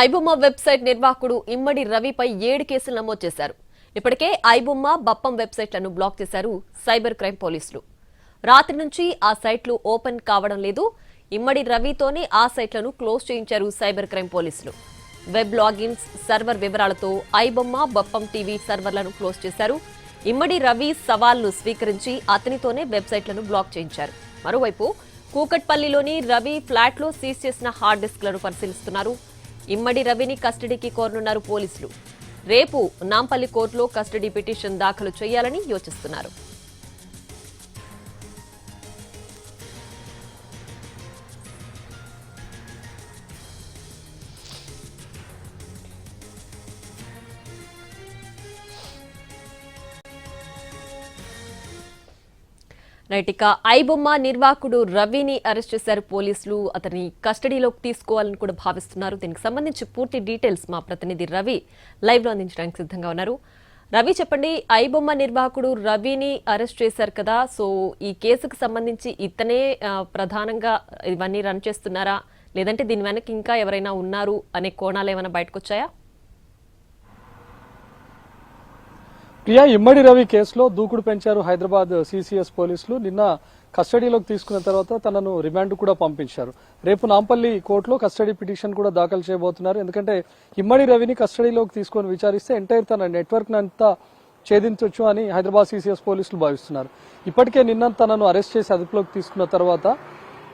IBomma website నిర్వాహకుడు ఇమ్మడి రవిపై 7 కేసులు నమోదు చేశారు. ఇప్పటికే ఐబొమ్మ బప్పం వెబ్సైట్లను బ్లాక్ చేశారు సైబర్ క్రైమ్ పోలీసులు. రాత్రి నుంచి ఆ సైట్లు ఓపెన్ కావడం లేదు. ఇమ్మడి రవితోనే ఆ సైట్లను క్లోజ్ చేయించారు సైబర్ క్రైమ్ పోలీసులు. వెబ్ లాగిన్స్, సర్వర్ వివరాలతో ఐబొమ్మ బప్పం టీవీ సర్వర్లను క్లోజ్ చేశారు. ఇమ్మడి రవి సవాల్ను స్వీకరించి అతనితోనే వెబ్సైట్లను బ్లాక్ చేయించారు. మరోవైపు కూకట్పల్లిలోని రవి ఫ్లాట్లో సీజ్ చేసిన హార్డ్ డిస్క్లను పరిశీలిస్తున్నారు. ఇమ్మడి రవిని కస్టడీకి కోరనున్నారు పోలీసులు. రేపు నాంపల్లి కోర్టులో కస్టడీ పిటిషన్ దాఖలు చేయాలని యోచిస్తున్నారు. రైట్, ఐబొమ్మ నిర్వాహకుడు రవిని అరెస్ట్ చేశారు పోలీసులు. అతని కస్టడీలోకి తీసుకోవాలని కూడా భావిస్తున్నారు. దీనికి సంబంధించి పూర్తి డీటెయిల్స్ మా ప్రతినిధి రవి లైవ్ లో అందించడానికి సిద్ధంగా ఉన్నారు. రవి, చెప్పండి, ఐబొమ్మ నిర్వాహకుడు రవిని అరెస్ట్ చేశారు కదా, సో ఈ కేసుకు సంబంధించి ఇతనే ప్రధానంగా ఇవన్నీ రన్ చేస్తున్నారా, లేదంటే దీని వెనక ఇంకా ఎవరైనా ఉన్నారు అనే కోణాలు ఏమైనా బయటకు వచ్చాయా? ప్రియా, ఇమ్మడి రవి కేసులో దూకుడు పెంచారు హైదరాబాద్ సిసిఎస్ పోలీసులు. నిన్న కస్టడీలోకి తీసుకున్న తర్వాత తనను రిమాండ్ కూడా పంపించారు. రేపు నాంపల్లి కోర్టులో కస్టడీ పిటిషన్ కూడా దాఖలు చేయబోతున్నారు. ఎందుకంటే ఇమ్మడి రవిని కస్టడీలోకి తీసుకొని విచారిస్తే ఎంటైర్ తన నెట్వర్క్ అంతా ఛేదించవచ్చు అని హైదరాబాద్ సిసిఎస్ పోలీసులు భావిస్తున్నారు. ఇప్పటికే నిన్న తనను అరెస్ట్ చేసి అదుపులోకి తీసుకున్న తర్వాత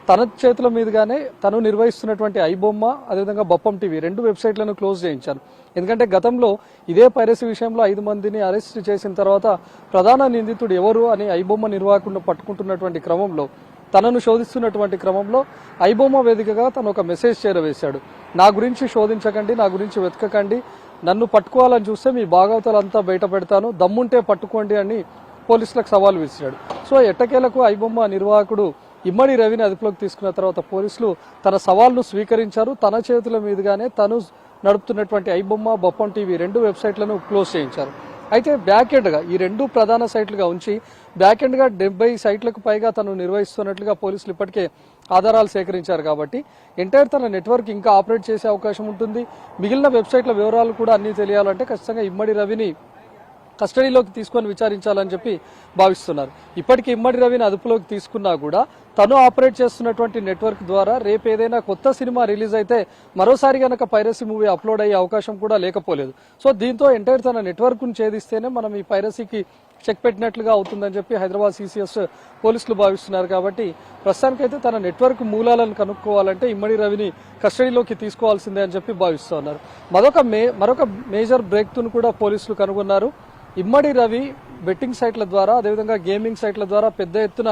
తన చేతుల మీదుగానే తను నిర్వహిస్తున్నటువంటి ఐబొమ్మ, అదేవిధంగా బప్పం టీవీ 2 వెబ్సైట్లను క్లోజ్ చేయించారు. ఎందుకంటే గతంలో ఇదే పైరసీ విషయంలో 5 మందిని అరెస్ట్ చేసిన తర్వాత ప్రధాన నిందితుడు ఎవరు అని ఐబొమ్మ నిర్వాహకుడిని పట్టుకుంటున్నటువంటి క్రమంలో, తనను శోధిస్తున్నటువంటి క్రమంలో ఐబొమ్మ వేదికగా తను ఒక మెసేజ్ చేరవేశాడు. నా గురించి శోధించకండి, నా గురించి వెతకకండి, నన్ను పట్టుకోవాలని చూస్తే మీ భాగవతాలంతా బయట పెడతాను, దమ్ముంటే పట్టుకోండి అని పోలీసులకు సవాల్ విసిరాడు. సో ఎట్టకేలకు ఐబొమ్మ నిర్వాహకుడు ఇమ్మడి రవిని అదుపులోకి తీసుకున్న తర్వాత పోలీసులు తన సవాల్ను స్వీకరించారు. తన చేతుల మీదుగానే తను నడుపుతున్నటువంటి ఐబొమ్మ బప్పం టీవీ 2 వెబ్సైట్లను క్లోజ్ చేయించారు. అయితే బ్యాక్ ఎండ్గా ఈ 2 ప్రధాన సైట్లుగా ఉంచి బ్యాక్ ఎండ్గా 70 సైట్లకు పైగా తను నిర్వహిస్తున్నట్లుగా పోలీసులు ఇప్పటికే ఆధారాలు సేకరించారు. కాబట్టి ఎంటైర్ తన నెట్వర్క్ ఇంకా ఆపరేట్ చేసే అవకాశం ఉంటుంది. మిగిలిన వెబ్సైట్ల వివరాలు కూడా అన్ని తెలియాలంటే ఖచ్చితంగా ఇమ్మడి రవిని కస్టడీలోకి తీసుకొని విచారించాలని చెప్పి భావిస్తున్నారు. ఇప్పటికీ ఇమ్మడి రవిని అదుపులోకి తీసుకున్నా కూడా తను ఆపరేట్ చేస్తున్నటువంటి నెట్వర్క్ ద్వారా రేపు ఏదైనా కొత్త సినిమా రిలీజ్ అయితే మరోసారి గనక పైరసీ మూవీ అప్లోడ్ అయ్యే అవకాశం కూడా లేకపోలేదు. సో దీంతో ఎంటైర్ తన నెట్వర్క్ ను ఛేదిస్తేనే మనం ఈ పైరసీకి చెక్ పెట్టినట్లుగా అవుతుందని చెప్పి హైదరాబాద్ సిసిఎస్ పోలీసులు భావిస్తున్నారు. కాబట్టి ప్రస్తుతానికైతే తన నెట్వర్క్ మూలాలను కనుక్కోవాలంటే ఇమ్మడి రవిని కస్టడీలోకి తీసుకోవాల్సిందే అని చెప్పి భావిస్తున్నారు. మరొక మేజర్ బ్రేక్ ను కూడా పోలీసులు కనుగొన్నారు. ఇమ్మడి రవి బెట్టింగ్ సైట్ల ద్వారా, అదేవిధంగా గేమింగ్ సైట్ల ద్వారా పెద్ద ఎత్తున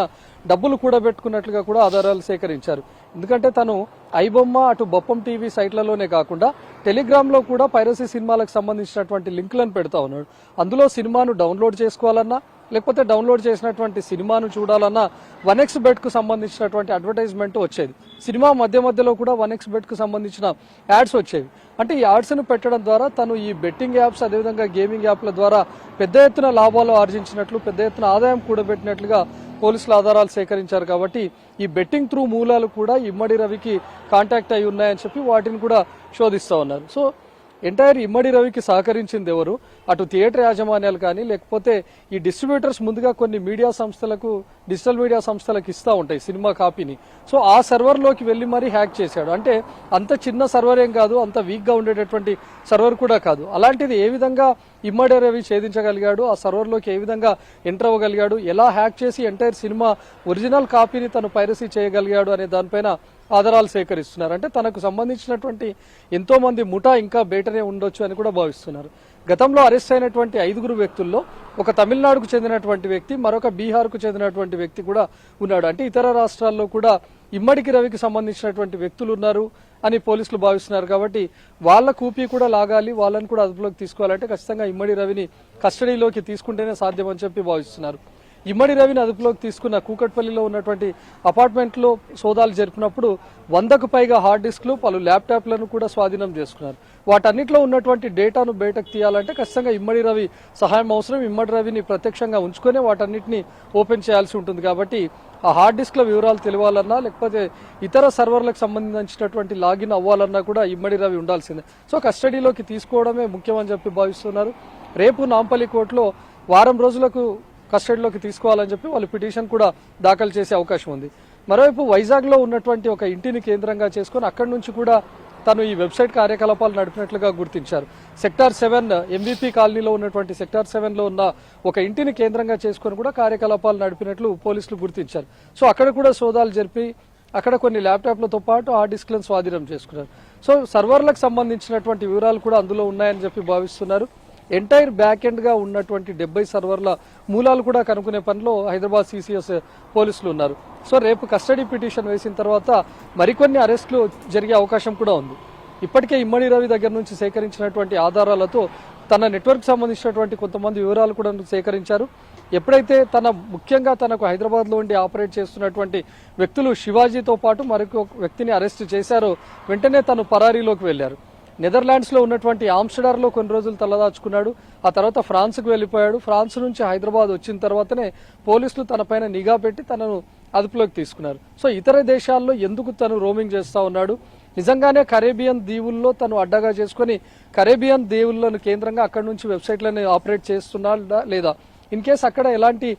డబ్బులు కూడబెట్టుకున్నట్లుగా కూడా ఆధారాలు సేకరించారు. ఎందుకంటే తను ఐబొమ్మ, అటు బప్పం టీవీ సైట్లలోనే కాకుండా టెలిగ్రామ్ లో కూడా పైరసీ సినిమాలకు సంబంధించినటువంటి లింకులను పెడతా ఉన్నాడు. అందులో సినిమాను డౌన్లోడ్ చేసుకోవాలన్నా, లేకపోతే డౌన్లోడ్ చేసినటువంటి సినిమాను చూడాలన్నా 1xbet కు సంబంధించినటువంటి అడ్వర్టైజ్మెంట్ వచ్చేది. సినిమా మధ్యలో కూడా 1xbet కు సంబంధించిన యాడ్స్ వచ్చేవి. అంటే ఈ యాడ్స్ ను పెట్టడం ద్వారా తను ఈ బెట్టింగ్ యాప్స్, అదేవిధంగా గేమింగ్ యాప్ల ద్వారా పెద్ద ఎత్తున లాభాలు ఆర్జించినట్లు, పెద్ద ఎత్తున ఆదాయం కూడబెట్టినట్లుగా పోలీసులు ఆధారాలు సేకరించారు. కాబట్టి ఈ బెట్టింగ్ త్రూ మూలాలు కూడా ఇమ్మడి రవికి కాంటాక్ట్ అయి ఉన్నాయని చెప్పి వాటిని కూడా శోధిస్తూ ఉన్నారు. సో ఎంటైర్ ఇమ్మడి రవికి సహకరించింది ఎవరు? అటు థియేటర్ యాజమాన్యాలు కానీ, లేకపోతే ఈ డిస్ట్రిబ్యూటర్స్ ముందుగా కొన్ని మీడియా సంస్థలకు, డిజిటల్ మీడియా సంస్థలకు ఇస్తూ ఉంటాయి సినిమా కాపీని. సో ఆ సర్వర్లోకి వెళ్ళి మరీ హ్యాక్ చేశాడు. అంటే అంత చిన్న సర్వర్ ఏం కాదు, అంత వీక్గా ఉండేటటువంటి సర్వర్ కూడా కాదు. అలాంటిది ఏ విధంగా ఇమ్మడి రవి ఛేదించగలిగాడు, ఆ సర్వర్లోకి ఏ విధంగా ఎంటర్ అవ్వగలిగాడు, ఎలా హ్యాక్ చేసి ఎంటైర్ సినిమా ఒరిజినల్ కాపీని తను పైరసీ చేయగలిగాడు అనే దానిపైన ఆధారాలు సేకరిస్తున్నారు. అంటే తనకు సంబంధించినటువంటి ఎంతో మంది ముఠా ఇంకా బయటనే ఉండొచ్చు అని కూడా భావిస్తున్నారు. గతంలో అరెస్ట్ అయినటువంటి 5 వ్యక్తుల్లో ఒక తమిళనాడుకు చెందినటువంటి వ్యక్తి, మరొక బీహార్కు చెందినటువంటి వ్యక్తి కూడా ఉన్నాడు. అంటే ఇతర రాష్ట్రాల్లో కూడా ఇమ్మడికి రవికి సంబంధించినటువంటి వ్యక్తులు ఉన్నారు అని పోలీసులు భావిస్తున్నారు. కాబట్టి వాళ్ళ కూపీ కూడా లాగాలి, వాళ్ళని కూడా అదుపులోకి తీసుకోవాలంటే ఖచ్చితంగా ఇమ్మడి రవిని కస్టడీలోకి తీసుకుంటేనే సాధ్యం అని చెప్పి భావిస్తున్నారు. ఇమ్మడి రవిని అదుపులోకి తీసుకున్న కూకట్పల్లిలో ఉన్నటువంటి అపార్ట్మెంట్లో సోదాలు జరిపినప్పుడు 100కు పైగా హార్డ్ డిస్క్లు పలు ల్యాప్టాప్లను కూడా స్వాధీనం చేసుకున్నారు. వాటన్నిటిలో ఉన్నటువంటి డేటాను బయటకు తీయాలంటే ఖచ్చితంగా ఇమ్మడి రవి సహాయం అవసరం. ఇమ్మడి రవిని ప్రత్యక్షంగా ఉంచుకొని వాటన్నిటిని ఓపెన్ చేయాల్సి ఉంటుంది. కాబట్టి ఆ హార్డ్ డిస్క్ల వివరాలు తెలియాలన్నా లేకపోతే ఇతర సర్వర్లకు సంబంధించినటువంటి లాగిన్ అవ్వాలన్నా కూడా ఇమ్మడి రవి ఉండాల్సిందే. సో కస్టడీలోకి తీసుకోవడమే ముఖ్యమని చెప్పి భావిస్తున్నారు. రేపు నాంపల్లి కోర్టులో వారం రోజులకు కస్టడీలోకి తీసుకోవాలని చెప్పి వాళ్ళు పిటిషన్ కూడా దాఖలు చేసే అవకాశం ఉంది. మరోవైపు వైజాగ్లో ఉన్నటువంటి ఒక ఇంటిని కేంద్రంగా చేసుకొని అక్కడి నుంచి కూడా తను ఈ వెబ్సైట్ కార్యకలాపాలు నడిపినట్లుగా గుర్తించారు. సెక్టార్ 7 ఎంబీపీ కాలనీలో ఉన్నటువంటి సెక్టార్ 7లో ఉన్న ఒక ఇంటిని కేంద్రంగా చేసుకొని కూడా కార్యకలాపాలు నడిపినట్లు పోలీసులు గుర్తించారు. సో అక్కడ కూడా సోదాలు జరిపి అక్కడ కొన్ని ల్యాప్టాప్లతో పాటు హార్డ్ డిస్క్లను స్వాధీనం చేసుకున్నారు. సో సర్వర్లకు సంబంధించినటువంటి వివరాలు కూడా అందులో ఉన్నాయని చెప్పి భావిస్తున్నారు. ఎంటైర్ బ్యాక్ ఎండ్ గా ఉన్నటువంటి 70 సర్వర్ల మూలాలు కూడా కనుక్కునే పనిలో హైదరాబాద్ సిసిఎస్ పోలీసులు ఉన్నారు. సో రేపు కస్టడీ పిటిషన్ వేసిన తర్వాత మరికొన్ని అరెస్టులు జరిగే అవకాశం కూడా ఉంది. ఇప్పటికే ఇమ్మడి రవి దగ్గర నుంచి సేకరించినటువంటి ఆధారాలతో తన నెట్వర్క్ సంబంధించినటువంటి కొంతమంది వివరాలు కూడా సేకరించారు. ఎప్పుడైతే ముఖ్యంగా తనకు హైదరాబాద్లో ఉండి ఆపరేట్ చేస్తున్నటువంటి వ్యక్తులు శివాజీతో పాటు మరొక వ్యక్తిని అరెస్ట్ చేశారో వెంటనే తను పరారీలోకి వెళ్లారు. నెదర్లాండ్స్లో ఉన్నటువంటి ఆమ్స్టర్డామ్లో కొన్ని రోజులు తలదాచుకున్నాడు. ఆ తర్వాత ఫ్రాన్స్కు వెళ్ళిపోయాడు. ఫ్రాన్స్ నుంచి హైదరాబాద్ వచ్చిన తర్వాతనే పోలీసులు తనపైన నిఘా పెట్టి తనను అదుపులోకి తీసుకున్నారు. సో ఇతర దేశాల్లో ఎందుకు తను రోమింగ్ చేస్తూ ఉన్నాడు, నిజంగానే కరేబియన్ దీవుల్లో తను అడ్డగా చేసుకుని కరేబియన్ దీవులను కేంద్రంగా అక్కడి నుంచి వెబ్సైట్లను ఆపరేట్ చేస్తున్నాడా లేదా, ఇన్ కేస్ అక్కడ ఎలాంటి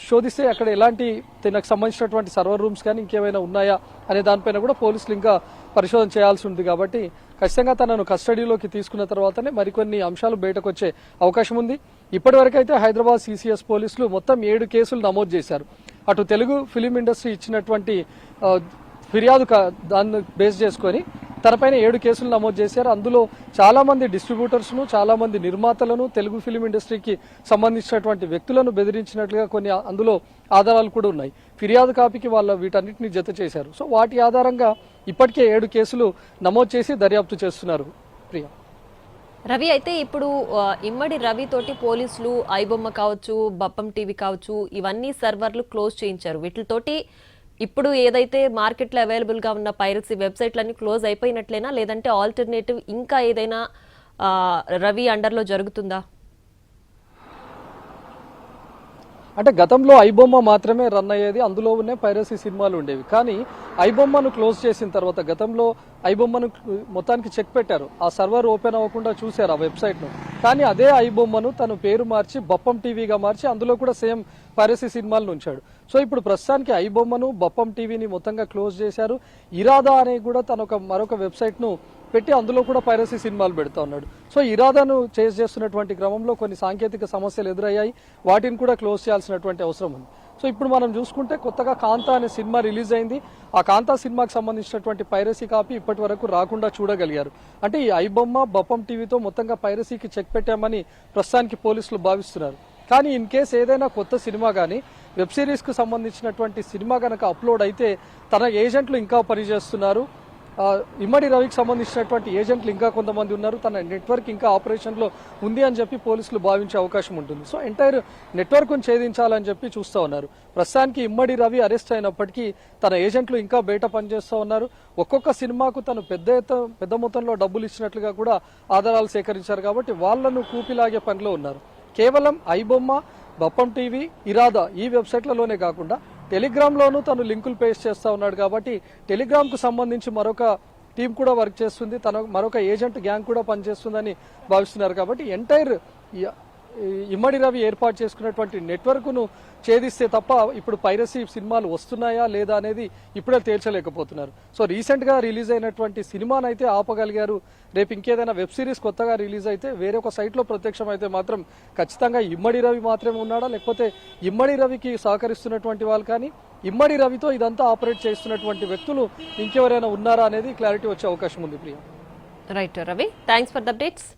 శోధిస్తే అక్కడ ఎలాంటి తనకు సంబంధించినటువంటి సర్వర్ రూమ్స్ కానీ ఇంకేమైనా ఉన్నాయా అనే దానిపైన కూడా పోలీసులు ఇంకా పరిశోధన చేయాల్సి ఉంది. కాబట్టి ఖచ్చితంగా తనను కస్టడీలోకి తీసుకున్న తర్వాతనే మరికొన్ని అంశాలు బయటకు వచ్చే అవకాశం ఉంది. ఇప్పటివరకైతే హైదరాబాద్ సిసిఎస్ పోలీసులు మొత్తం 7 కేసులు నమోదు చేశారు. అటు తెలుగు ఫిలిం ఇండస్ట్రీ ఇచ్చినటువంటి ఫిర్యాదు దాన్ని బేస్ చేసుకొని తనపైన 7 కేసులు నమోదు చేశారు. అందులో చాలా మంది డిస్ట్రిబ్యూటర్స్ను, చాలా మంది నిర్మాతలను, తెలుగు ఫిలిం ఇండస్ట్రీకి సంబంధించినటువంటి వ్యక్తులను బెదిరించినట్లుగా కొన్ని అందులో ఆధారాలు కూడా ఉన్నాయి. ఫిర్యాదు కాపీకి వీటన్నిటిని జత చేశారు. సో వాటి ఆధారంగా ఇప్పటికే 7 కేసులు నమోదు చేసి దర్యాప్తు చేస్తున్నారు. ప్రియా, రవి అయితే ఇప్పుడు ఇమ్మడి రవి తోటి పోలీసులు ఐబొమ్మ కావచ్చు, బప్పం టీవీ కావచ్చు, ఇవన్నీ సర్వర్లు క్లోజ్ చేయించారు. వీటితోటి ఇప్పుడు ఏదైతే మార్కెట్లో అవైలబుల్ గా ఉన్న పైరసీ వెబ్సైట్లన్నీ క్లోజ్ అయిపోయినట్లేనా, లేదంటే ఆల్టర్నేటివ్ ఇంకా ఏదైనా రవి అండర్లో జరుగుతుందా? అంటే గతంలో ఐబొమ్మ మాత్రమే రన్ అయ్యేది, అందులో ఉన్న పైరసీ సినిమాలు ఉండేవి. కానీ ఐబొమ్మను క్లోజ్ చేసిన తర్వాత గతంలో ఐబొమ్మను మొత్తానికి చెక్ పెట్టారు. ఆ సర్వర్ ఓపెన్ అవ్వకుండా చూశారు ఆ వెబ్సైట్ను. కానీ అదే ఐబొమ్మను తను పేరు మార్చి బప్పం టీవీగా మార్చి అందులో కూడా సేమ్ పైరసీ సినిమాలను ఉంచాడు. సో ఇప్పుడు ప్రస్తుతానికి ఐబొమ్మను, బప్పం టీవీని మొత్తంగా క్లోజ్ చేశారు. ఇరాదా అనే కూడా తను మరొక వెబ్సైట్ను పెట్టి అందులో కూడా పైరసీ సినిమాలు పెడతా ఉన్నాడు. సో ఇరాదాను చేజ్ చేస్తున్నటువంటి క్రమంలో కొన్ని సాంకేతిక సమస్యలు ఎదురయ్యాయి. వాటిని కూడా క్లోజ్ చేయాల్సినటువంటి అవసరం ఉంది. సో ఇప్పుడు మనం చూసుకుంటే కొత్తగా కాంతా అనే సినిమా రిలీజ్ అయింది. ఆ కాంతా సినిమాకి సంబంధించినటువంటి పైరసీ కాపీ ఇప్పటి వరకు రాకుండా చూడగలిగారు. అంటే ఈ ఐబొమ్మ, బప్పం టీవీతో మొత్తంగా పైరసీకి చెక్ పెట్టామని ప్రస్తుతానికి పోలీసులు భావిస్తున్నారు. కానీ ఇన్ కేసు ఏదైనా కొత్త సినిమా కానీ వెబ్ సిరీస్కు సంబంధించినటువంటి సినిమా కనుక అప్లోడ్ అయితే తన ఏజెంట్లు ఇంకా పనిచేస్తున్నారు. ఇమ్మడి రవికి సంబంధించినటువంటి ఏజెంట్లు ఇంకా కొంతమంది ఉన్నారు. తన నెట్వర్క్ ఇంకా ఆపరేషన్లో ఉంది అని చెప్పి పోలీసులు భావించే అవకాశం ఉంటుంది. సో ఎంటైర్ నెట్వర్క్ను ఛేదించాలని చెప్పి చూస్తూ ఉన్నారు. ప్రస్తుతానికి ఇమ్మడి రవి అరెస్ట్ అయినప్పటికీ తన ఏజెంట్లు ఇంకా బయట పనిచేస్తూ ఉన్నారు. ఒక్కొక్క సినిమాకు తను పెద్ద మొత్తంలో డబ్బులు ఇచ్చినట్లుగా కూడా ఆధారాలు సేకరించారు. కాబట్టి వాళ్లను కూపిలాగే పనిలో ఉన్నారు. కేవలం ఐబొమ్మ, బప్పం టీవీ, ఇరాదా ఈ వెబ్సైట్లలోనే కాకుండా టెలిగ్రామ్లోనూ తను లింకులు పేస్ట్ చేస్తూ ఉన్నాడు. కాబట్టి టెలిగ్రామ్కు సంబంధించి మరొక టీం కూడా వర్క్ చేస్తుంది, మరొక ఏజెంట్ గ్యాంగ్ కూడా పనిచేస్తుందని భావిస్తున్నారు. కాబట్టి ఎంటైర్ ఇమ్మడి రవి ఏర్పాటు చేసుకున్నటువంటి నెట్వర్క్ను ఛేదిస్తే తప్ప ఇప్పుడు పైరసీ సినిమాలు వస్తున్నాయా లేదా అనేది ఇప్పుడే తేల్చలేకపోతున్నారు. సో రీసెంట్గా రిలీజ్ అయినటువంటి సినిమానైతే ఆపగలిగారు. రేపు ఇంకేదైనా వెబ్ సిరీస్ కొత్తగా రిలీజ్ అయితే వేరే ఒక సైట్లో ప్రత్యక్షం అయితే మాత్రం ఖచ్చితంగా ఇమ్మడి రవి మాత్రమే ఉన్నాడా, లేకపోతే ఇమ్మడి రవికి సహకరిస్తున్నటువంటి వాళ్ళు కానీ ఇమ్మడి రవితో ఇదంతా ఆపరేట్ చేస్తున్నటువంటి వ్యక్తులు ఇంకెవరైనా ఉన్నారా అనేది క్లారిటీ వచ్చే అవకాశం ఉంది. Priya, right Ravi, thanks for the updates.